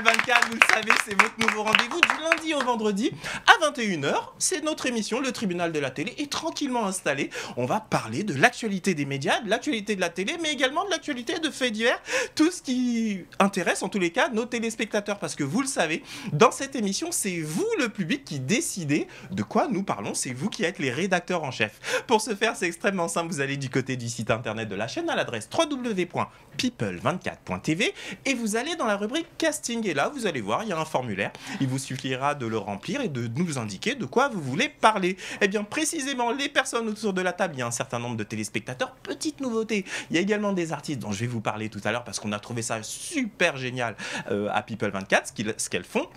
People 24, vous le savez, c'est votre nouveau rendez-vous du lundi au vendredi à 21 h. C'est notre émission, le tribunal de la télé est tranquillement installé. On va parler de l'actualité des médias, de l'actualité de la télé, mais également de l'actualité de faits divers. Tout ce qui intéresse en tous les cas nos téléspectateurs. Parce que vous le savez, dans cette émission, c'est vous le public qui décidez de quoi nous parlons. C'est vous qui êtes les rédacteurs en chef. Pour ce faire, c'est extrêmement simple. Vous allez du côté du site internet de la chaîne à l'adresse www.people24.tv et vous allez dans la rubrique casting. Et là, vous allez voir, il y a un formulaire. Il vous suffira de le remplir et de nous indiquer de quoi vous voulez parler. Eh bien, précisément, les personnes autour de la table, il y a un certain nombre de téléspectateurs. Petite nouveauté, il y a également des artistes dont je vais vous parler tout à l'heure parce qu'on a trouvé ça super génial à People 24, ce qu'elles font.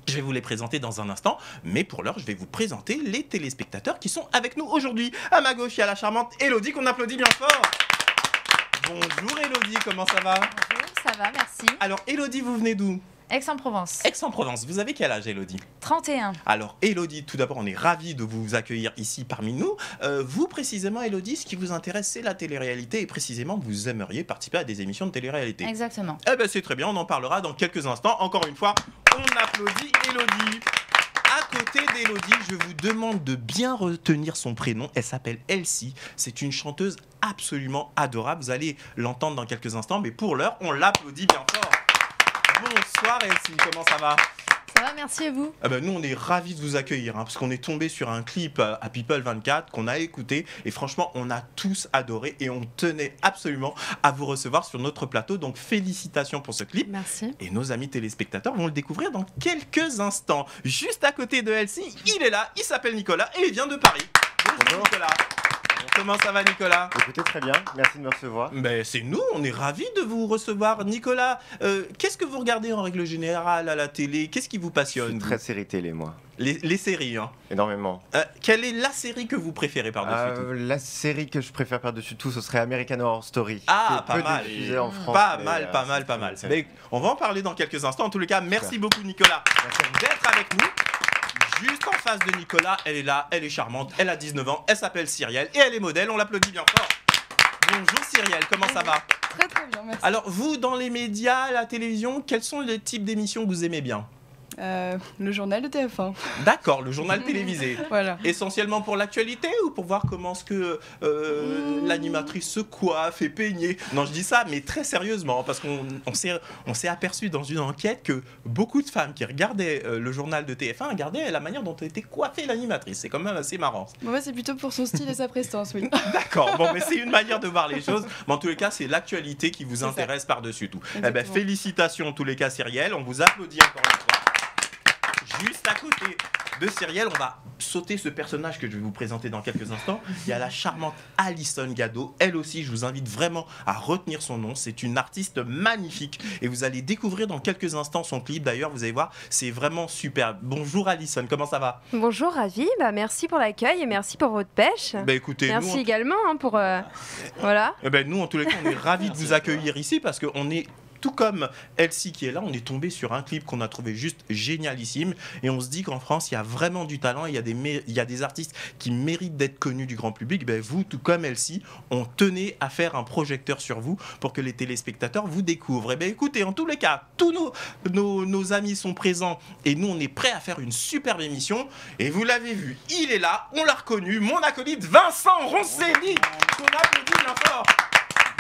Je vais vous les présenter dans un instant, mais pour l'heure, je vais vous présenter les téléspectateurs qui sont avec nous aujourd'hui. À ma gauche, il y a la charmante Elodie qu'on applaudit bien fort. Bonjour Elodie, comment ça va? Bonjour, ça va, merci. Alors Elodie, vous venez d'où? Aix-en-Provence. Aix-en-Provence, vous avez quel âge Elodie? 31. Alors Elodie, tout d'abord, on est ravis de vous accueillir ici parmi nous. Vous précisément Elodie, ce qui vous intéresse, c'est la télé-réalité et précisément, vous aimeriez participer à des émissions de télé-réalité. Exactement. Eh bien c'est très bien, on en parlera dans quelques instants. Encore une fois, on applaudit Elodie. À côté d'Elodie, je vous demande de bien retenir son prénom. Elle s'appelle Elsie. C'est une chanteuse absolument adorable. Vous allez l'entendre dans quelques instants, mais pour l'heure, on l'applaudit bien fort. Bonsoir Elsie, comment ça va? Ça va, merci et vous? Ah ben, nous, on est ravis de vous accueillir, parce qu'on est tombé sur un clip à People 24 qu'on a écouté et franchement, on a tous adoré et on tenait absolument à vous recevoir sur notre plateau. Donc, félicitations pour ce clip. Merci. Et nos amis téléspectateurs vont le découvrir dans quelques instants. Juste à côté de Elsie, il est là, il s'appelle Nicolas et il vient de Paris. Bonjour Nicolas. Comment ça va Nicolas? Écoutez, très bien, merci de me recevoir. Ben, c'est nous, on est ravis de vous recevoir. Nicolas, qu'est-ce que vous regardez en règle générale à la télé? Qu'est-ce qui vous Je passionne? suis très série télé, moi. Les séries, hein. Énormément. Quelle est la série que vous préférez par-dessus tout? La série que je préfère par-dessus tout, ce serait American Horror Story. Ah, qui est pas mal. diffusée en France, Pas mais, mal, pas mal, pas mal. c'est- Mais on va en parler dans quelques instants. En tous les cas, merci beaucoup Nicolas d'être avec nous. Juste en face de Nicolas, elle est là, elle est charmante, elle a 19 ans, elle s'appelle Cyrielle et elle est modèle, on l'applaudit bien fort. Bonjour Cyrielle, comment ça va? Très très bien, merci. Alors vous, dans les médias, la télévision, quels sont les types d'émissions que vous aimez bien? Le journal de TF1. D'accord, le journal télévisé. Voilà. Essentiellement pour l'actualité ou pour voir comment est-ce que l'animatrice se coiffe et peigner? Non, je dis ça, mais très sérieusement, parce qu'on s'est aperçu dans une enquête que beaucoup de femmes qui regardaient le journal de TF1 regardaient la manière dont était coiffée l'animatrice. C'est quand même assez marrant. Moi, c'est plutôt pour son style et sa prestance, oui. D'accord, bon, mais c'est une manière de voir les choses. Mais en tous les cas, c'est l'actualité qui vous C'est ça. intéresse par-dessus tout. Eh ben, Exactement. félicitations en tous les cas, Cyrielle. On vous applaudit encore une fois. Juste à côté de Cyrielle, on va sauter ce personnage que je vais vous présenter dans quelques instants. Il y a la charmante Alison Gado. Elle aussi, je vous invite vraiment à retenir son nom. C'est une artiste magnifique et vous allez découvrir dans quelques instants son clip. D'ailleurs, vous allez voir, c'est vraiment super. Bonjour Alison, comment ça va? Bonjour, ravi. Merci pour l'accueil et merci pour votre pêche. Ben écoutez, Merci nous, également pour voilà. nous, en tous les cas, on est ravis de vous accueillir ici parce qu'on est tout comme Elsie qui est là, on est tombé sur un clip qu'on a trouvé juste génialissime et on se dit qu'en France, il y a vraiment du talent, il y a des artistes qui méritent d'être connus du grand public. Ben, vous, tout comme Elsie, on tenait à faire un projecteur sur vous pour que les téléspectateurs vous découvrent. Et ben, écoutez, en tous les cas, tous nos amis sont présents et nous, on est prêts à faire une superbe émission. Et vous l'avez vu, il est là, on l'a reconnu, mon acolyte Vincent Roncelli, qu'on applaudit bien fort.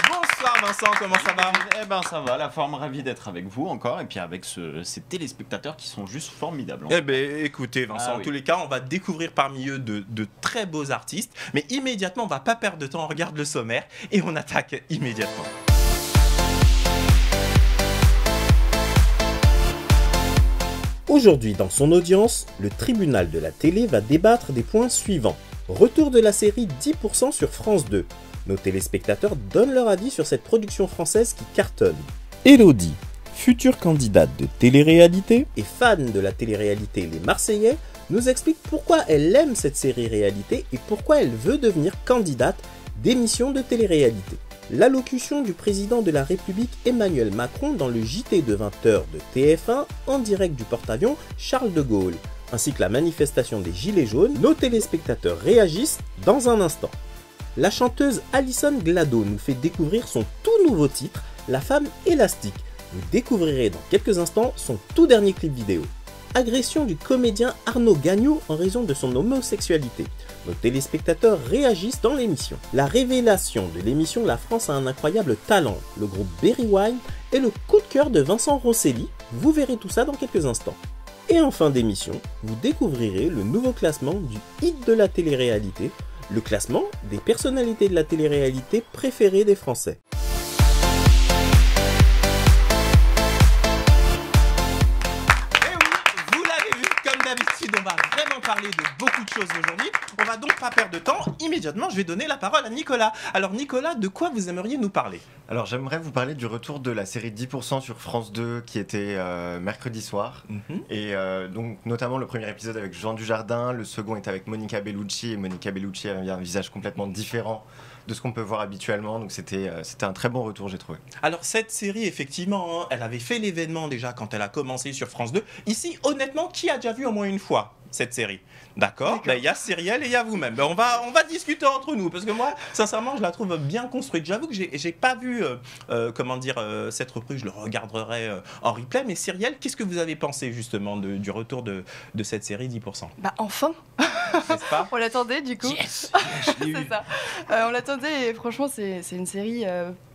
Bonsoir Vincent, comment ça va? Eh ben ça va, la forme, ravi d'être avec vous encore et puis avec ces téléspectateurs qui sont juste formidables. Eh ben écoutez Vincent, Ah en oui. tous les cas, on va découvrir parmi eux de très beaux artistes, mais immédiatement, on va pas perdre de temps, on regarde le sommaire et on attaque immédiatement. Aujourd'hui, dans son audience, le tribunal de la télé va débattre des points suivants. Retour de la série 10% sur France 2. Nos téléspectateurs donnent leur avis sur cette production française qui cartonne. Elodie, future candidate de télé-réalité et fan de la télé-réalité Les Marseillais, nous explique pourquoi elle aime cette série réalité et pourquoi elle veut devenir candidate d'émissions de télé-réalité. L'allocution du président de la République Emmanuel Macron dans le JT de 20h de TF1 en direct du porte-avions Charles de Gaulle, ainsi que la manifestation des Gilets jaunes, nos téléspectateurs réagissent dans un instant. La chanteuse Alison Gado nous fait découvrir son tout nouveau titre, La femme élastique, Vous découvrirez dans quelques instants son tout dernier clip vidéo. Agression du comédien Arnaud Gagnon en raison de son homosexualité. Nos téléspectateurs réagissent dans l'émission. La révélation de l'émission La France a un incroyable talent, le groupe Berry Wine et le coup de cœur de Vincent Rosselli. Vous verrez tout ça dans quelques instants. Et en fin d'émission, vous découvrirez le nouveau classement du hit de la télé-réalité, le classement des personnalités de la télé-réalité préférées des Français. On va vraiment parler de beaucoup de choses aujourd'hui. On va donc pas perdre de temps. Immédiatement, je vais donner la parole à Nicolas. Alors Nicolas, de quoi vous aimeriez nous parler? Alors j'aimerais vous parler du retour de la série 10% sur France 2 qui était mercredi soir. Et donc notamment le premier épisode avec Jean Dujardin, le second est avec Monica Bellucci. Et Monica Bellucci avait un visage complètement différent de ce qu'on peut voir habituellement, donc c'était un très bon retour, j'ai trouvé. Alors cette série, effectivement, hein, elle avait fait l'événement déjà quand elle a commencé sur France 2. Ici, honnêtement, qui a déjà vu au moins une fois cette série? D'accord. Il y a Cyrielle et il y a vous-même. Ben, on va discuter entre nous, parce que moi, sincèrement, je la trouve bien construite. J'avoue que j'ai pas vu, cette reprise, je le regarderai en replay. Mais Cyrielle, qu'est-ce que vous avez pensé justement du retour de cette série 10%? Bah enfin. N'est-ce pas? On l'attendait du coup. Yes, c'est ça. On l'attendait et franchement, c'est une série.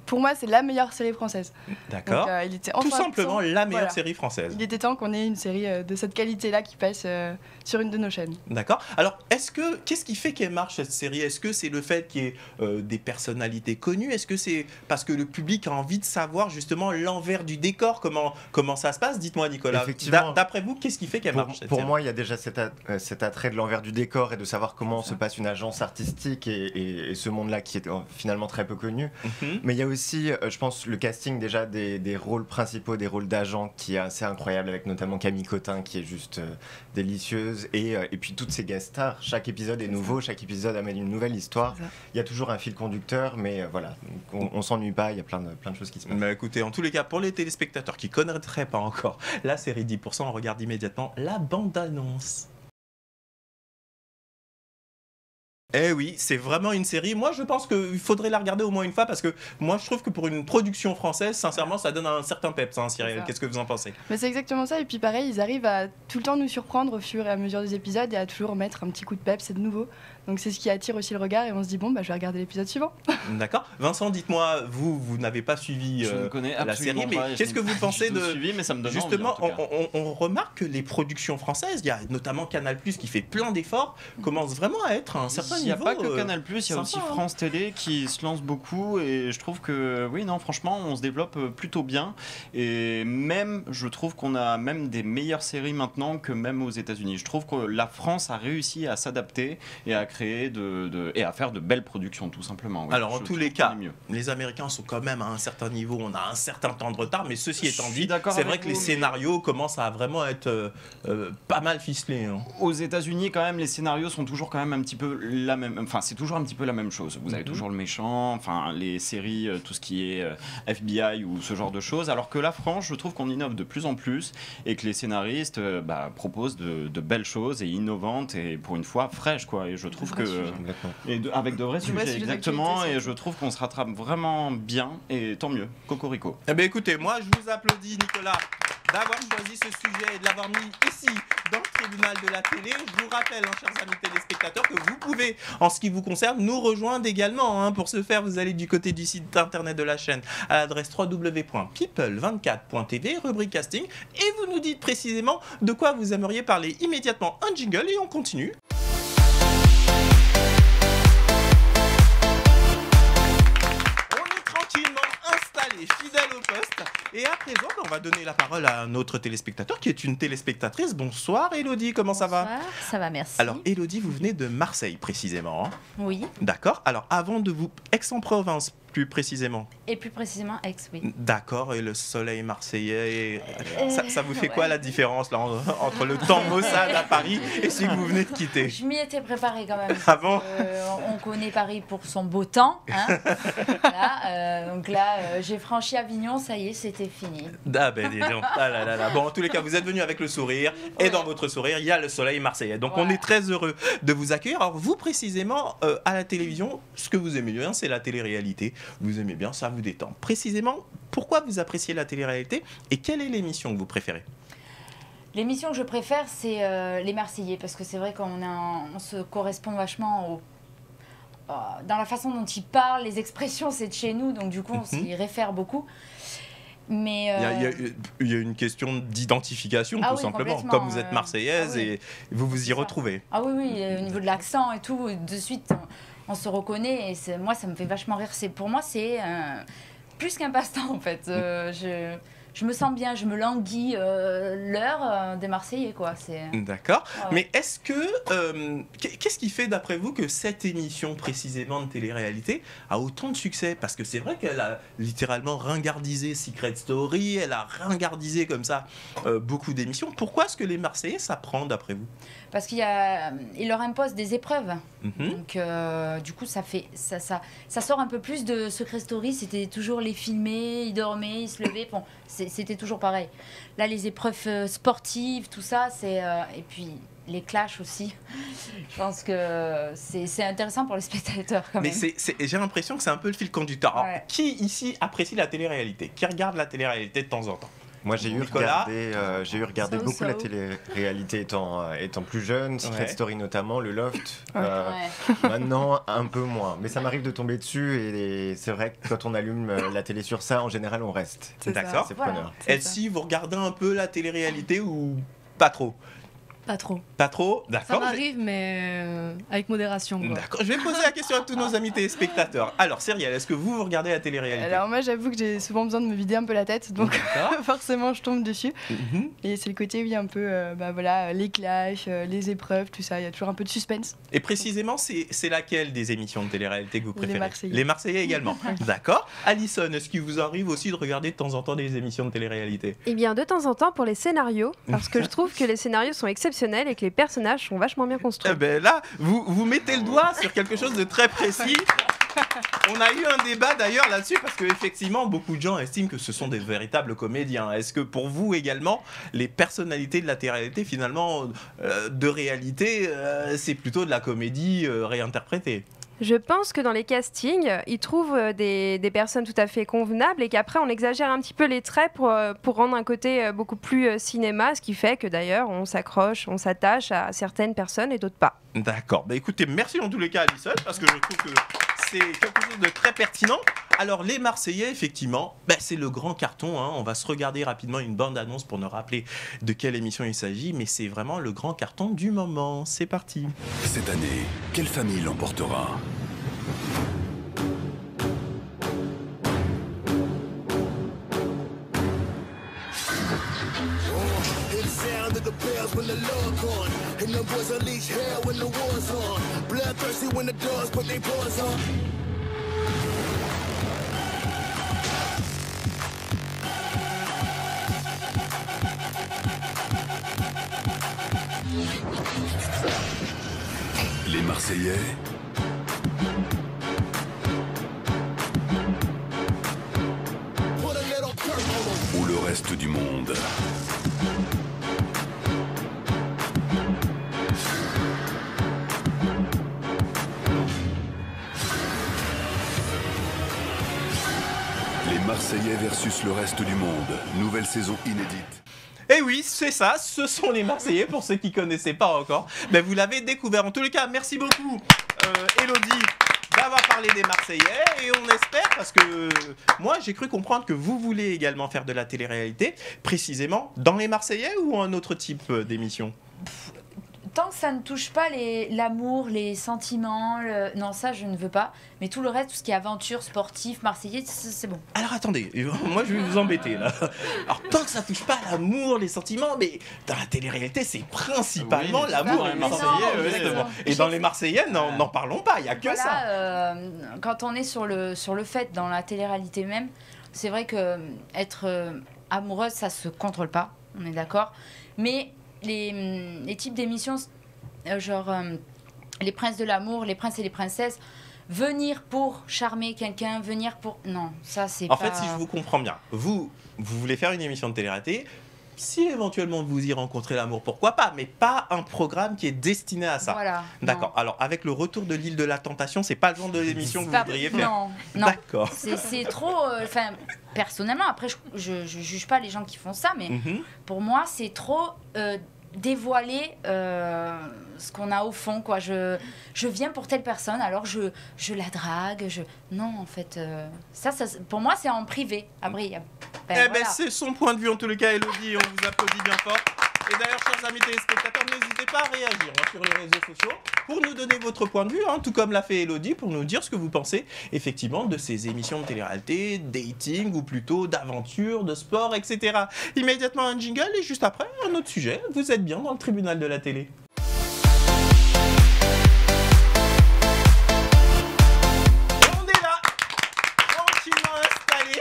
Pour moi, c'est la meilleure série française. D'accord. Donc, il était enfin tout simplement temps, la meilleure voilà. série française. Il était temps qu'on ait une série de cette qualité-là qui passe sur une de nos chaînes. D'accord. Alors, qu'est-ce qui fait qu'elle marche cette série? Est-ce que c'est le fait qu'il y ait des personnalités connues? Est-ce que c'est parce que le public a envie de savoir justement l'envers du décor, comment ça se passe? Dites-moi, Nicolas. Effectivement. D'après vous, qu'est-ce qui fait qu'elle marche cette Pour série? moi, il y a déjà cet attrait de l'envers du décor et de savoir comment se passe une agence artistique et ce monde-là qui est finalement très peu connu. Mais il y a aussi, je pense, le casting déjà des rôles principaux, des rôles d'agents qui est assez incroyable, avec notamment Camille Cotin qui est juste délicieuse et puis toutes ces guest stars. Chaque épisode est nouveau, chaque épisode amène une nouvelle histoire. Il y a toujours un fil conducteur, mais voilà, on s'ennuie pas, il y a plein de choses qui se passent. Mais écoutez, en tous les cas, pour les téléspectateurs qui ne connaîtraient pas encore la série 10%, on regarde immédiatement la bande-annonce. Eh oui, c'est vraiment une série. Moi, je pense qu'il faudrait la regarder au moins une fois parce que moi, je trouve que pour une production française, sincèrement, ça donne un certain peps, hein, Cyrielle. Qu'est-ce que vous en pensez? Mais c'est exactement ça. Et puis pareil, ils arrivent à tout le temps nous surprendre au fur et à mesure des épisodes et à toujours mettre un petit coup de peps, c'est de nouveau. Donc c'est ce qui attire aussi le regard et on se dit bon, bah, je vais regarder l'épisode suivant. D'accord. Vincent, dites-moi, vous n'avez pas suivi la série, mais qu'est-ce que vous pensez de... suivi, mais ça me donne justement, envie, en tout cas. on remarque que les productions françaises, il y a notamment Canal+, qui fait plein d'efforts, commence vraiment à être à un certain niveau. Il n'y a pas que Canal+, il y a sympa, aussi France Télé qui se lance beaucoup et je trouve que, oui, non, franchement, on se développe plutôt bien et même, je trouve qu'on a même des meilleures séries maintenant que même aux États-Unis. Je trouve que la France a réussi à s'adapter et à créer et à faire de belles productions, tout simplement. Oui. Alors, en tous les cas, les Américains sont quand même à un certain niveau, on a un certain temps de retard, mais ceci étant dit, c'est vrai que les scénarios commencent à vraiment être pas mal ficelés. Hein. Aux États-Unis, quand même, les scénarios sont toujours quand même un petit peu la même. Enfin, c'est toujours un petit peu la même chose. Vous avez toujours le méchant, enfin, les séries, tout ce qui est FBI ou ce genre de choses. Alors que la France, je trouve qu'on innove de plus en plus et que les scénaristes proposent de belles choses et innovantes et pour une fois fraîches, quoi. Et je trouve que avec de vrais sujets, exactement. Et je trouve qu'on se rattrape vraiment bien et tant mieux. Cocorico. Eh bien, écoutez, moi, je vous applaudis, Nicolas, d'avoir choisi ce sujet et de l'avoir mis ici dans le tribunal de la télé. Je vous rappelle, hein, chers amis téléspectateurs, que vous pouvez, en ce qui vous concerne, nous rejoindre également. Hein. Pour ce faire, vous allez du côté du site internet de la chaîne à l'adresse www.people24.tv, rubrique casting, et vous nous dites précisément de quoi vous aimeriez parler. Immédiatement un jingle et on continue. Fidèle au poste. Et à présent, on va donner la parole à notre téléspectateur qui est une téléspectatrice. Bonsoir Elodie, comment ça va? Bonsoir, ça va, merci. Alors Elodie, vous venez de Marseille précisément. Hein? Oui. D'accord. Alors avant de vous... Aix-en-Provence plus précisément. Et plus précisément Aix, oui. D'accord, et le soleil marseillais, ça vous fait quoi la différence là, entre le temps maussade à Paris et celui que vous venez de quitter? Je m'y étais préparée quand même. Ah bon? On connaît Paris pour son beau temps. Hein. Voilà, donc là, j'ai franchi Avignon, ça y est, c'était fini. Ah ben dis donc. Ah là là là. Bon, en tous les cas, vous êtes venu avec le sourire, et dans votre sourire, il y a le soleil marseillais. Donc on est très heureux de vous accueillir. Alors vous précisément, à la télévision, ce que vous aimez bien, c'est la télé-réalité. Vous aimez bien, ça vous détend. Précisément, Pourquoi vous appréciez la télé-réalité et quelle est l'émission que vous préférez? L'émission que je préfère, c'est Les Marseillais, parce que c'est vrai on se correspond vachement dans la façon dont ils parlent, les expressions, c'est de chez nous, donc du coup, on s'y réfère beaucoup. Mais il y a une question d'identification, tout simplement. Comme vous êtes marseillaise et vous y retrouvez. Ah oui, au niveau de l'accent et tout, de suite, on se reconnaît. Et moi, ça me fait vachement rire. Pour moi, c'est plus qu'un passe-temps, en fait. Je me sens bien, je me languis l'heure des Marseillais, quoi. D'accord. Ouais. Mais est-ce que... qu'est-ce qui fait, d'après vous, que cette émission, précisément, de télé-réalité, a autant de succès? Parce que c'est vrai qu'elle a littéralement ringardisé Secret Story, elle a ringardisé comme ça beaucoup d'émissions. Pourquoi est-ce que les Marseillais, ça prend, d'après vous? Parce qu'il leur impose des épreuves. Donc, du coup, ça sort un peu plus de Secret Story. C'était toujours les filmer, ils dormaient, ils se levaient. Bon, c'était toujours pareil. Là, les épreuves sportives, tout ça, et puis les clashs aussi. Je pense que c'est intéressant pour les spectateurs quand même. Mais j'ai l'impression que c'est un peu le fil conducteur. Alors, qui ici apprécie la télé-réalité? Qui regarde la télé-réalité de temps en temps? Moi, j'ai eu regardé beaucoup la télé-réalité étant plus jeune, Secret Story notamment, le Loft. Maintenant, un peu moins. Mais ça m'arrive de tomber dessus et c'est vrai que quand on allume la télé sur ça, en général, on reste. D'accord. C'est preneur. Et si vous regardez un peu la télé-réalité ou pas trop? Pas trop. Pas trop? Ça D'accord. m'arrive, mais avec modération. Quoi. D'accord. Je vais poser la question à tous nos amis téléspectateurs. Alors, Cyrielle, est-ce que vous regardez la télé-réalité? Alors moi, j'avoue que j'ai souvent besoin de me vider un peu la tête, donc forcément, je tombe dessus. Et c'est le côté, oui, un peu, les clashs, les épreuves, tout ça. Il y a toujours un peu de suspense. Et précisément, c'est laquelle des émissions de télé-réalité que vous préférez? Marseillais. Les Marseillais également. D'accord. Alison, est-ce qu'il vous arrive aussi de regarder de temps en temps des émissions de télé-réalité? Eh bien, de temps en temps pour les scénarios, parce que je trouve que les scénarios sont exceptionnels et que les personnages sont vachement bien construits. Eh ben là, vous mettez le doigt sur quelque chose de très précis. On a eu un débat d'ailleurs là-dessus parce qu'effectivement, beaucoup de gens estiment que ce sont des véritables comédiens. Est-ce que pour vous également, les personnalités de la télé-réalité, finalement, de réalité, c'est plutôt de la comédie réinterprétée? Je pense que dans les castings, ils trouvent des personnes tout à fait convenables et qu'après on exagère un petit peu les traits pour rendre un côté beaucoup plus cinéma, ce qui fait que d'ailleurs on s'accroche, on s'attache à certaines personnes et d'autres pas. D'accord. Bah écoutez, merci en tous les cas Alison, parce que je trouve que c'est quelque chose de très pertinent. Alors les Marseillais, effectivement, c'est le grand carton. On va se regarder rapidement une bande-annonce pour nous rappeler de quelle émission il s'agit, mais c'est vraiment le grand carton du moment. C'est parti. Cette année, quelle famille l'emportera? Les Marseillais ou le reste du monde? Les Marseillais versus le reste du monde. Nouvelle saison inédite. Et oui, c'est ça, ce sont les Marseillais, pour ceux qui ne connaissaient pas encore. Vous l'avez découvert. En tous les cas, merci beaucoup, Elodie, d'avoir parlé des Marseillais. Et on espère, parce que moi, j'ai cru comprendre que vous voulez également faire de la télé-réalité, précisément dans les Marseillais ou un autre type d'émission? Tant que ça ne touche pas l'amour, les sentiments, non, ça je ne veux pas. Mais tout le reste, tout ce qui est aventure, sportif, marseillais, c'est bon. Alors attendez, moi je vais vous embêter là. Alors tant que ça touche pas l'amour, les sentiments, mais dans la télé-réalité c'est principalement l'amour et les Marseillais. Exactement. Et dans les Marseillais, n'en parlons pas, il n'y a que ça. Quand on est sur le fait dans la télé-réalité même, c'est vrai que être amoureuse, ça se contrôle pas, on est d'accord. Mais les types d'émissions, genre les princes de l'amour, les princes et les princesses, venir pour charmer quelqu'un, venir pour... Non, ça c'est pas... En fait, si je vous comprends bien, vous voulez faire une émission de télé-réalité si éventuellement vous y rencontrez l'amour, pourquoi pas, mais pas un programme qui est destiné à ça. Voilà. D'accord. Alors, avec le retour de l'île de la Tentation, c'est pas le genre d'émission que vous voudriez faire. Non. D'accord. C'est trop. Enfin, personnellement, après, je juge pas les gens qui font ça, mais pour moi, c'est trop dévoiler ce qu'on a au fond, quoi. Je viens pour telle personne, alors je la drague. Non, en fait, ça, pour moi, c'est en privé. Après, c'est son point de vue en tous les cas, Elodie. On vous applaudit bien fort. Et d'ailleurs, chers amis téléspectateurs, n'hésitez pas à réagir sur les réseaux sociaux pour nous donner votre point de vue, tout comme l'a fait Elodie, pour nous dire ce que vous pensez effectivement de ces émissions de télé-réalité, dating ou plutôt d'aventure, de sport, etc. Immédiatement un jingle et juste après un autre sujet. Vous êtes bien dans le tribunal de la télé. On est là, tranquillement installé.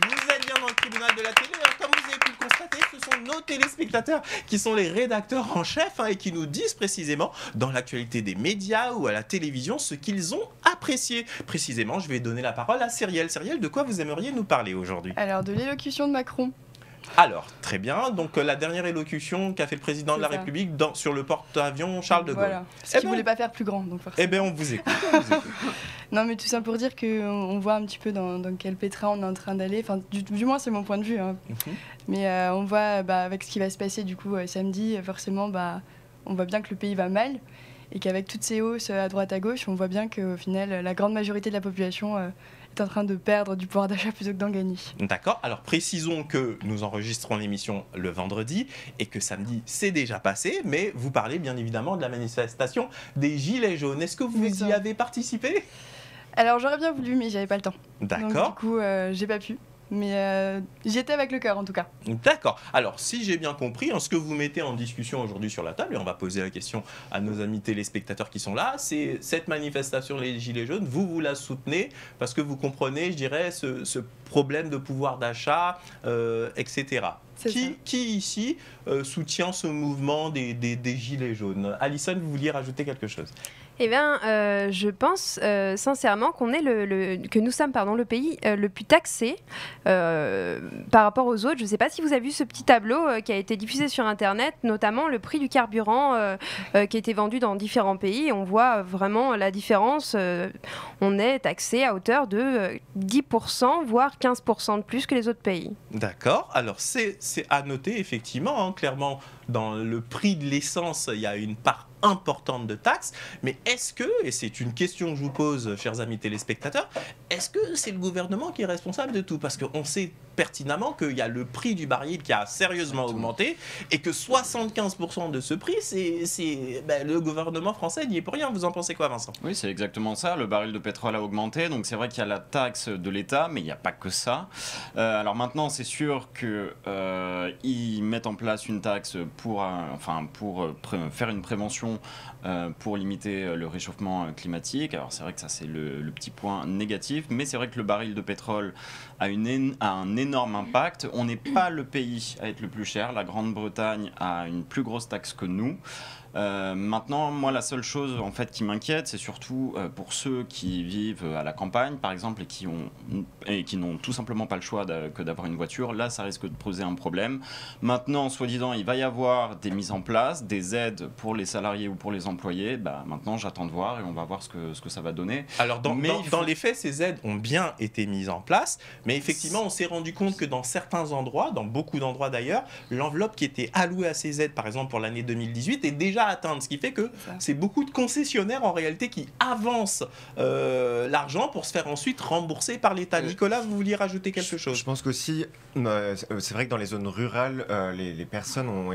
Vous êtes bien dans le tribunal de la télé. Comme vous avez pu le constater, ce sont nos téléspectateurs qui sont les rédacteurs en chef et qui nous disent précisément dans l'actualité des médias ou à la télévision ce qu'ils ont apprécié. Précisément, je vais donner la parole à Cyrielle. Cyrielle, de quoi vous aimeriez nous parler aujourd'hui ? Alors, de l'élocution de Macron. Alors, très bien. Donc, la dernière élocution qu'a fait le président de la République sur le porte-avions Charles de Gaulle. Voilà. Parce qu'il voulait pas faire plus grand. Donc forcément. Eh bien, on vous écoute. Non, mais tout ça pour dire qu'on voit un petit peu dans quel pétrin on est en train d'aller. Enfin, du moins, c'est mon point de vue. Mais on voit, avec ce qui va se passer du coup samedi, forcément, on voit bien que le pays va mal. Et qu'avec toutes ces hausses à droite à gauche, on voit bien qu'au final, la grande majorité de la population est en train de perdre du pouvoir d'achat plutôt que d'en gagner. D'accord. Alors précisons que nous enregistrons l'émission le vendredi et que samedi c'est déjà passé, mais vous parlez bien évidemment de la manifestation des Gilets jaunes. Est-ce que vous y avez participé ? Alors j'aurais bien voulu, mais j'avais pas le temps. D'accord. Donc du coup, j'ai pas pu. Mais j'y étais avec le cœur en tout cas. D'accord. Alors, si j'ai bien compris, ce que vous mettez en discussion aujourd'hui sur la table, et on va poser la question à nos amis téléspectateurs qui sont là, c'est cette manifestation des Gilets jaunes, vous la soutenez parce que vous comprenez, je dirais, ce problème de pouvoir d'achat, etc. Qui ici soutient ce mouvement des Gilets jaunes ? Alison, vous vouliez rajouter quelque chose ? Eh bien, je pense sincèrement que nous sommes le pays le plus taxé par rapport aux autres. Je ne sais pas si vous avez vu ce petit tableau qui a été diffusé sur Internet, notamment le prix du carburant qui a été vendu dans différents pays. On voit vraiment la différence. On est taxé à hauteur de 10%, voire 15% de plus que les autres pays. D'accord. Alors, c'est à noter, effectivement, clairement, dans le prix de l'essence, il y a une part importante de taxes, mais est-ce que, et c'est une question que je vous pose, chers amis téléspectateurs, est-ce que c'est le gouvernement qui est responsable de tout ? Parce qu'on sait pertinemment qu'il y a le prix du baril qui a sérieusement augmenté et que 75% de ce prix, c'est le gouvernement français n'y est pour rien. Vous en pensez quoi, Vincent ? Oui, c'est exactement ça. Le baril de pétrole a augmenté, donc c'est vrai qu'il y a la taxe de l'État, mais il n'y a pas que ça. Alors maintenant, c'est sûr qu'ils mettent en place une taxe pour faire une prévention pour limiter le réchauffement climatique. Alors c'est vrai que ça c'est le petit point négatif, mais c'est vrai que le baril de pétrole a un énorme impact. On n'est pas le pays à être le plus cher. La Grande-Bretagne a une plus grosse taxe que nous. Maintenant, moi, la seule chose en fait qui m'inquiète, c'est surtout pour ceux qui vivent à la campagne, par exemple, et qui n'ont tout simplement pas le choix que d'avoir une voiture. Là, ça risque de poser un problème. Maintenant, soi-disant, il va y avoir des mises en place, des aides pour les salariés ou pour les employés. Maintenant, j'attends de voir et on va voir ce que ça va donner. Alors, dans les faits, ces aides ont bien été mises en place, mais effectivement, on s'est rendu compte que dans certains endroits, dans beaucoup d'endroits d'ailleurs, l'enveloppe qui était allouée à ces aides, par exemple pour l'année 2018, est déjà atteindre, ce qui fait que c'est beaucoup de concessionnaires en réalité qui avancent l'argent pour se faire ensuite rembourser par l'État. Nicolas, vous vouliez rajouter quelque chose ? Je pense qu'aussi, c'est vrai que dans les zones rurales, les personnes ont...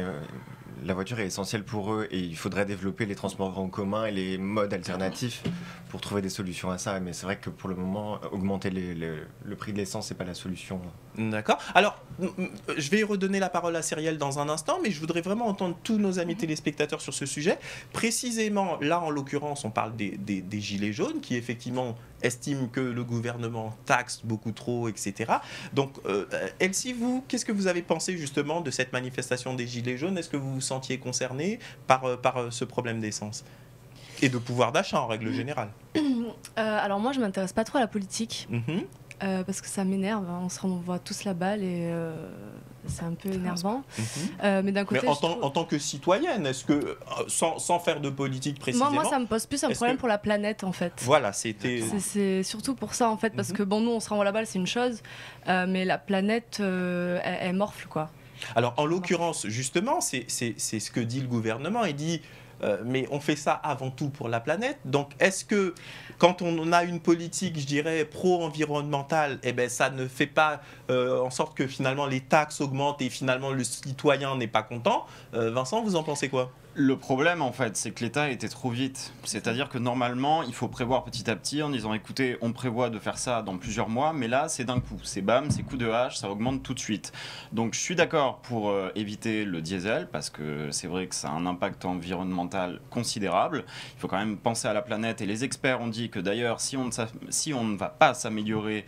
la voiture est essentielle pour eux et il faudrait développer les transports en commun et les modes alternatifs pour trouver des solutions à ça. Mais c'est vrai que pour le moment, augmenter le prix de l'essence, c'est pas la solution. D'accord. Alors, je vais redonner la parole à Cyrielle dans un instant, mais je voudrais vraiment entendre tous nos amis téléspectateurs sur ce sujet. Précisément, là, en l'occurrence, on parle des Gilets jaunes qui, effectivement, estiment que le gouvernement taxe beaucoup trop, etc. Donc, Elsie, vous, qu'est-ce que vous avez pensé justement de cette manifestation des Gilets jaunes ? Est-ce que vous vous sentiez concerné par ce problème d'essence et de pouvoir d'achat en règle générale ? Alors moi, je m'intéresse pas trop à la politique. Parce que ça m'énerve, hein. On se renvoie tous la balle et c'est un peu énervant. Mais d'un côté, mais en tant que citoyenne, est-ce que, sans faire de politique précisément... Moi, ça me pose plus un problème pour la planète, en fait. Voilà, c'était... C'est surtout pour ça, en fait, parce que, bon, nous, on se renvoie la balle, c'est une chose, mais la planète, elle morfle, quoi. Alors, en l'occurrence, justement, c'est ce que dit le gouvernement. Il dit... mais on fait ça avant tout pour la planète. Donc, est-ce que quand on a une politique, je dirais, pro-environnementale, eh ben, ça ne fait pas en sorte que finalement les taxes augmentent et finalement le citoyen n'est pas content? Vincent, vous en pensez quoi? Le problème, en fait, c'est que l'État était trop vite. C'est-à-dire que normalement, il faut prévoir petit à petit en disant, écoutez, on prévoit de faire ça dans plusieurs mois, mais là, c'est d'un coup. C'est bam, c'est coup de hache, ça augmente tout de suite. Donc, je suis d'accord pour éviter le diesel, parce que c'est vrai que ça a un impact environnemental considérable. Il faut quand même penser à la planète. Et les experts ont dit que d'ailleurs, si on ne va pas s'améliorer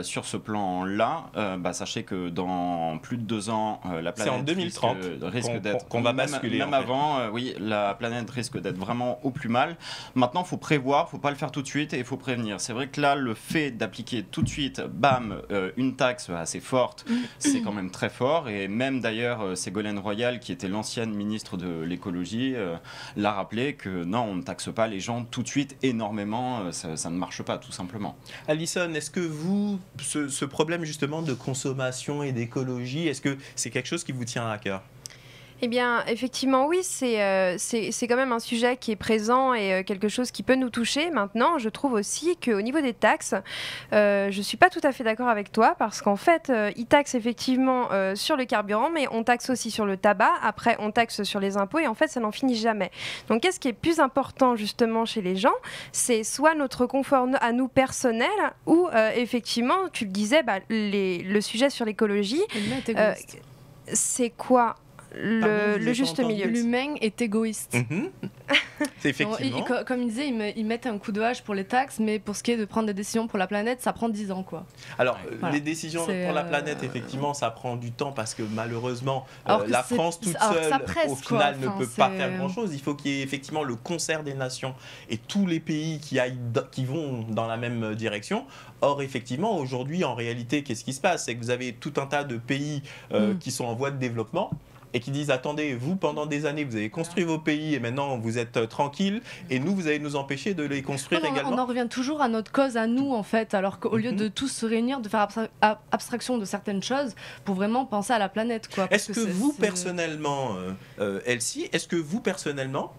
sur ce plan-là, sachez que dans plus de 2 ans, la planète c'est en 2030 risque d'être... qu'on va basculer. Même avant, oui, la planète risque d'être vraiment au plus mal. Maintenant, il faut prévoir, il ne faut pas le faire tout de suite et il faut prévenir. C'est vrai que là, le fait d'appliquer tout de suite, bam, une taxe assez forte, c'est quand même très fort. Et même d'ailleurs, Ségolène Royal, qui était l'ancienne ministre de l'écologie, l'a rappelé que non, on ne taxe pas les gens tout de suite énormément. Ça ne marche pas, tout simplement. Alison, est-ce que vous, ce problème justement de consommation et d'écologie, est-ce que c'est quelque chose qui vous tient à cœur? Eh bien, effectivement, oui, c'est quand même un sujet qui est présent et quelque chose qui peut nous toucher. Maintenant, je trouve aussi qu'au niveau des taxes, je ne suis pas tout à fait d'accord avec toi parce qu'en fait, ils taxent effectivement sur le carburant, mais on taxe aussi sur le tabac. Après, on taxe sur les impôts et en fait, ça n'en finit jamais. Donc, qu'est-ce qui est plus important justement chez les gens? C'est soit notre confort à nous personnel ou effectivement, tu le disais, le sujet sur l'écologie. C'est quoi le juste milieu? L'humain est égoïste. C'est effectivement. Comme il disait, ils mettent un coup de hache pour les taxes, mais pour ce qui est de prendre des décisions pour la planète, ça prend 10 ans, quoi. Alors, les décisions pour la planète, effectivement, ça prend du temps parce que malheureusement, la France toute seule, au final, ne peut pas faire grand-chose. Il faut qu'il y ait effectivement le concert des nations et tous les pays qui vont dans la même direction. Or, effectivement, aujourd'hui, en réalité, qu'est-ce qui se passe? C'est que vous avez tout un tas de pays qui sont en voie de développement et qui disent, attendez, vous, pendant des années, vous avez construit vos pays et maintenant, vous êtes tranquille et nous, vous allez nous empêcher de les construire également. On en revient toujours à notre cause, à nous, en fait, alors qu'au lieu de tous se réunir, de faire abstraction de certaines choses pour vraiment penser à la planète, quoi. Est-ce que vous, personnellement, Elsie, est-ce que vous, personnellement,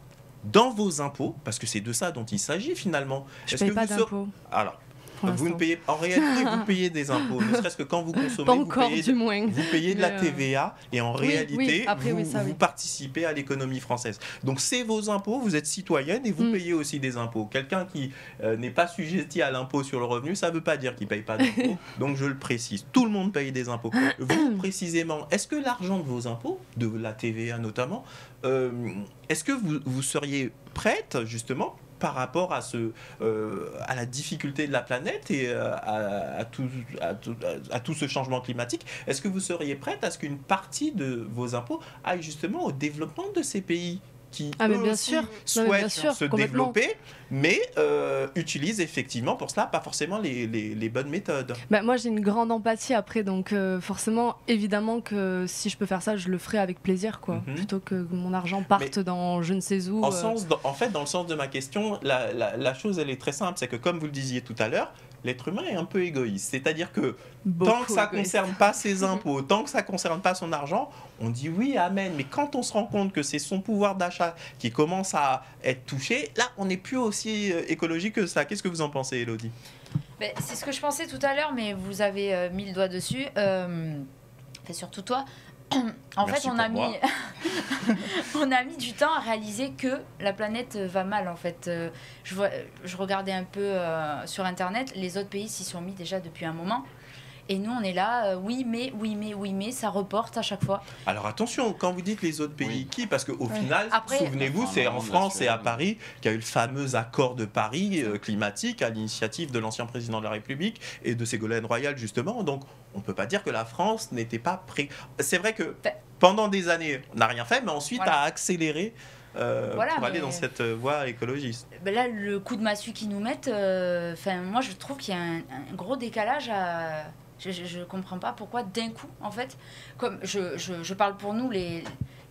dans vos impôts, parce que c'est de ça dont il s'agit finalement... Je ne paye pas d'impôts. Alors, vous ne payez, en réalité, vous payez des impôts, ne serait-ce que quand vous consommez, vous payez de la TVA et en réalité, vous participez à l'économie française. Donc c'est vos impôts, vous êtes citoyenne et vous payez aussi des impôts. Quelqu'un qui n'est pas sujetti à l'impôt sur le revenu, ça ne veut pas dire qu'il ne paye pas d'impôts, donc je le précise. Tout le monde paye des impôts. Vous, précisément, est-ce que l'argent de vos impôts, de la TVA notamment, est-ce que vous seriez prête, justement, par rapport à la difficulté de la planète et à tout ce changement climatique, est-ce que vous seriez prête à ce qu'une partie de vos impôts aille justement au développement de ces pays qui souhaitent se développer, mais utilisent effectivement pour cela pas forcément les bonnes méthodes? Moi j'ai une grande empathie après, donc forcément évidemment que si je peux faire ça je le ferai avec plaisir, quoi, plutôt que mon argent parte dans je ne sais où. En fait, dans le sens de ma question, la chose elle est très simple, c'est que comme vous le disiez tout à l'heure, l'être humain est un peu égoïste. C'est-à-dire que tant que ça ne concerne pas ses impôts, tant que ça ne concerne pas son argent, on dit oui, amen. Mais quand on se rend compte que c'est son pouvoir d'achat qui commence à être touché, là, on n'est plus aussi écologique que ça. Qu'est-ce que vous en pensez, Elodie? C'est ce que je pensais tout à l'heure, mais vous avez mis le doigt dessus. Surtout toi. En fait, on a mis du temps à réaliser que la planète va mal. En fait, je regardais un peu sur Internet, les autres pays s'y sont mis déjà depuis un moment. Et nous, on est là, oui, mais, ça reporte à chaque fois. Alors attention, quand vous dites les autres pays, qui? Parce qu'au final, souvenez-vous, c'est en France et à Paris qu'il y a eu le fameux accord de Paris climatique à l'initiative de l'ancien président de la République et de Ségolène Royal, justement. Donc, on ne peut pas dire que la France n'était pas prête. C'est vrai que pendant des années, on n'a rien fait, mais ensuite a accéléré Voilà, pour aller dans cette voie écologiste. Ben là, le coup de massue qu'ils nous mettent, moi je trouve qu'il y a un gros décalage à... Je comprends pas pourquoi d'un coup, en fait, comme je parle pour nous, les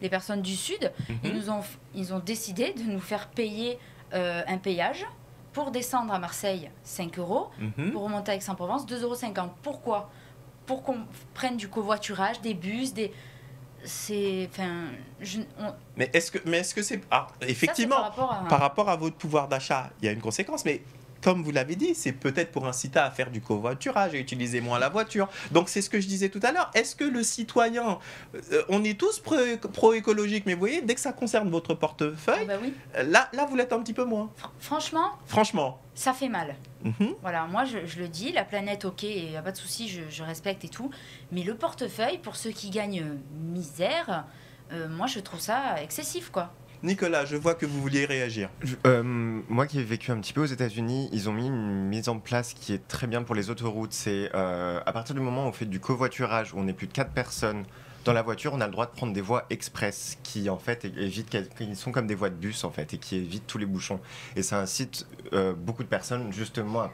personnes du Sud, ils ont décidé de nous faire payer un péage pour descendre à Marseille, 5 €, pour remonter à Aix-en-Provence, 2,50 €. Pourquoi ? Pour qu'on prenne du covoiturage, des bus, Mais est-ce que c'est... Ah, effectivement, ça, par rapport à votre pouvoir d'achat, il y a une conséquence, mais comme vous l'avez dit, c'est peut-être pour inciter à faire du covoiturage et utiliser moins la voiture. Donc c'est ce que je disais tout à l'heure. Est-ce que le citoyen, on est tous pro-écologique, mais vous voyez, dès que ça concerne votre portefeuille, oui. là vous l'êtes un petit peu moins. Franchement, ça fait mal. Voilà, moi je le dis, la planète, ok, il n'y a pas de souci, je respecte et tout, mais le portefeuille, pour ceux qui gagnent misère, moi je trouve ça excessif, quoi. Nicolas, je vois que vous vouliez réagir. Moi qui ai vécu un petit peu aux États-Unis, ils ont mis une mise en place qui est très bien pour les autoroutes. C'est à partir du moment où on fait du covoiturage, où on est plus de 4 personnes dans la voiture, on a le droit de prendre des voies express qui en fait évitent, qui sont comme des voies de bus en fait et qui évitent tous les bouchons. Et ça incite beaucoup de personnes justement à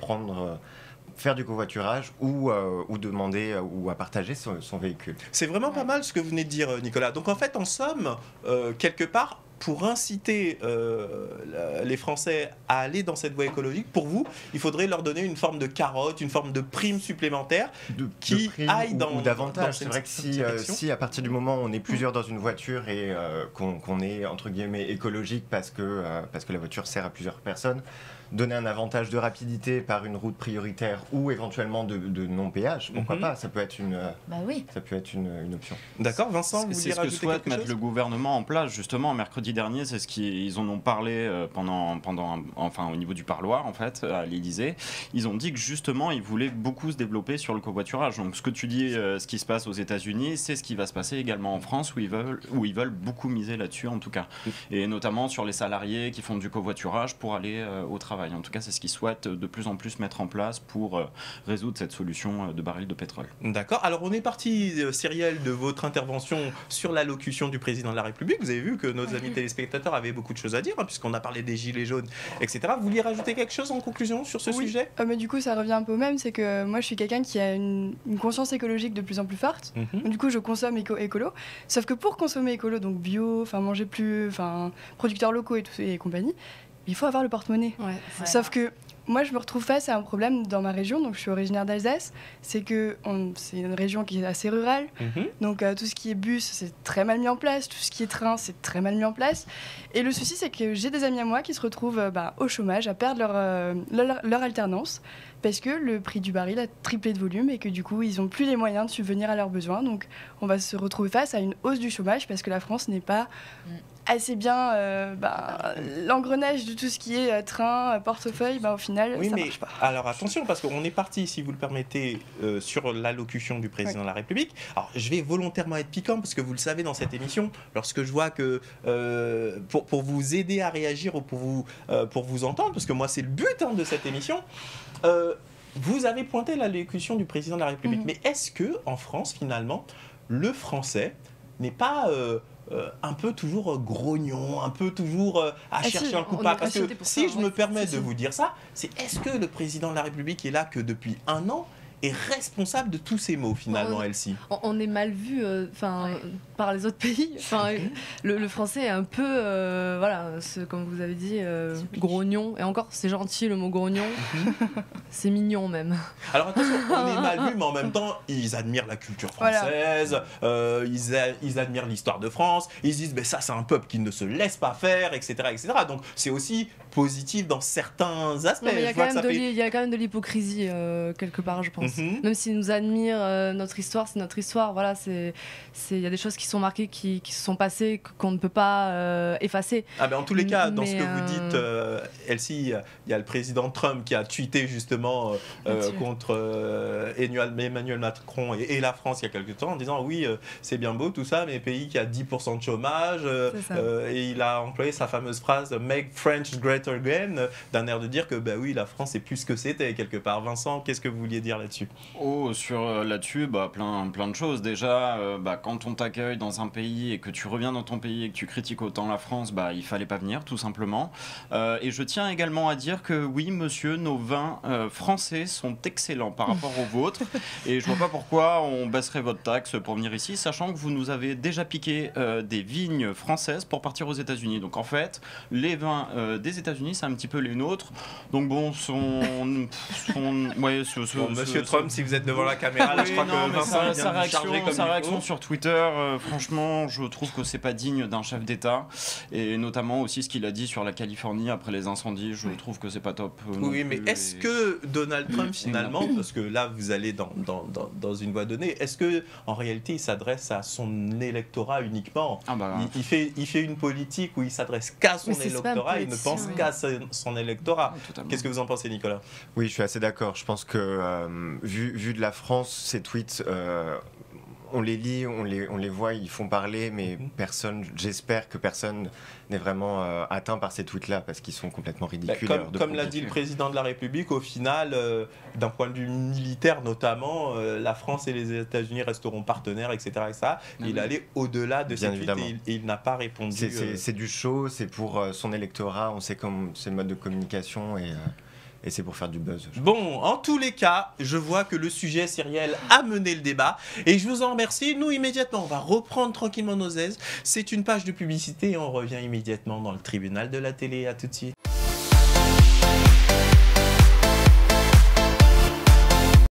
faire du covoiturage ou demander ou à partager son véhicule. C'est vraiment pas mal ce que vous venez de dire, Nicolas. Donc en fait, en somme, quelque part, pour inciter les Français à aller dans cette voie écologique, pour vous, il faudrait leur donner une forme de carotte, une forme de prime supplémentaire qui aille dans ou davantage. C'est vrai que si à partir du moment où on est plusieurs dans une voiture et qu'on est entre guillemets écologique parce que la voiture sert à plusieurs personnes, donner un avantage de rapidité par une route prioritaire ou éventuellement de non-péage, pourquoi pas, ça peut être une option. D'accord, Vincent, vous c'est ce que souhaite mettre le gouvernement en place. Justement, mercredi dernier, c'est ce qu'ils en ont parlé au niveau du parloir, en fait, à l'Élysée. Ils ont dit que justement, ils voulaient beaucoup se développer sur le covoiturage. Donc, ce que tu dis, ce qui se passe aux États-Unis, c'est ce qui va se passer également en France, où ils veulent beaucoup miser là-dessus, en tout cas. Et notamment sur les salariés qui font du covoiturage pour aller au travail. En tout cas, c'est ce qu'ils souhaitent de plus en plus mettre en place pour résoudre cette solution de baril de pétrole. D'accord. Alors, on est parti, Cyrielle, de votre intervention sur l'allocution du président de la République. Vous avez vu que nos amis téléspectateurs avaient beaucoup de choses à dire, puisqu'on a parlé des gilets jaunes, etc. Vous vouliez rajouter quelque chose en conclusion sur ce sujet ? Mais du coup, ça revient un peu au même. C'est que moi, je suis quelqu'un qui a une conscience écologique de plus en plus forte. Du coup, je consomme écolo. Sauf que pour consommer écolo, donc bio, manger plus, producteurs locaux et compagnie, il faut avoir le porte-monnaie. Sauf que moi, je me retrouve face à un problème dans ma région, donc je suis originaire d'Alsace, c'est que c'est une région qui est assez rurale, donc tout ce qui est bus, c'est très mal mis en place, tout ce qui est train, c'est très mal mis en place. Et le souci, c'est que j'ai des amis à moi qui se retrouvent au chômage, à perdre leur alternance, parce que le prix du baril a triplé de volume et que du coup, ils n'ont plus les moyens de subvenir à leurs besoins. Donc, on va se retrouver face à une hausse du chômage parce que la France n'est pas assez bien l'engrenage de tout ce qui est train, portefeuille, au final, ça marche pas. Alors attention, parce qu'on est parti, si vous le permettez, sur l'allocution du président de la République. Alors, je vais volontairement être piquant, parce que vous le savez, dans cette émission, lorsque je vois que pour vous aider à réagir ou pour vous entendre, parce que moi, c'est le but de cette émission, vous avez pointé l'allocution du président de la République. Mais est-ce que, en France, finalement, le français n'est pas un peu toujours grognon, un peu toujours à chercher un coupable? Parce que si je me permets de vous dire ça, c'est est-ce que le président de la République est là que depuis 1 an est responsable de tous ces mots, finalement, Elsie? On est mal vu par les autres pays. Le français est un peu, comme vous avez dit, grognon. Et encore, c'est gentil le mot grognon. C'est mignon même. Alors attention, on est mal vu, mais en même temps, ils admirent la culture française, ils admirent l'histoire de France, ils disent, ça c'est un peuple qui ne se laisse pas faire, etc. etc. Donc c'est aussi positif dans certains aspects. Il y a quand même de l'hypocrisie quelque part, je pense. Même s'ils nous admirent, notre histoire, c'est notre histoire. Voilà, il y a des choses qui sont marquées, qui se sont passées, qu'on ne peut pas effacer. En tous les cas, dans ce que vous dites, Elsie, il y a le président Trump qui a tweeté justement contre Emmanuel Macron et la France il y a quelques temps en disant oui, c'est bien beau tout ça, mais pays qui a 10% de chômage, et il a employé sa fameuse phrase « Make French great again », d'un air de dire que oui, la France est plus que c'était quelque part. Vincent, qu'est-ce que vous vouliez dire là-dessus? là-dessus? Oh, là-dessus, plein de choses. Déjà, quand on t'accueille dans un pays et que tu reviens dans ton pays et que tu critiques autant la France, il fallait pas venir, tout simplement. Et je tiens également à dire que oui, monsieur, nos vins français sont excellents par rapport aux vôtres. Et je vois pas pourquoi on baisserait votre taxe pour venir ici, sachant que vous nous avez déjà piqué des vignes françaises pour partir aux États-Unis. Donc en fait, les vins des États-Unis, c'est un petit peu les nôtres. Donc bon, Monsieur Trump, si vous êtes devant la caméra, là, je crois que Vincent sa réaction sur Twitter, franchement, je trouve que c'est pas digne d'un chef d'État. Et notamment aussi ce qu'il a dit sur la Californie après les incendies, je trouve que c'est pas top. Oui, mais est-ce que Donald Trump, finalement, parce que là, vous allez dans une voie donnée, est-ce que en réalité, il s'adresse à son électorat uniquement? Il fait une politique où il s'adresse qu'à son électorat, il ne pense qu'à son électorat. Qu'est-ce que vous en pensez, Nicolas? Oui, je suis assez d'accord. Je pense que vu de la France, ces tweets, on les lit, on les voit, ils font parler, mais j'espère que personne n'est vraiment atteint par ces tweets-là, parce qu'ils sont complètement ridicules. Comme l'a dit le président de la République, au final, d'un point de vue militaire notamment, la France et les États-Unis resteront partenaires, etc. Il allait au-delà de ces tweets et il n'a pas répondu. C'est du show, c'est pour son électorat, on sait comme c'est le mode de communication et c'est pour faire du buzz. Bon, en tous les cas, je vois que le sujet sériel a mené le débat et je vous en remercie. Nous, immédiatement, on va reprendre tranquillement nos aises. C'est une page de publicité et on revient immédiatement dans le tribunal de la télé. À tout de suite.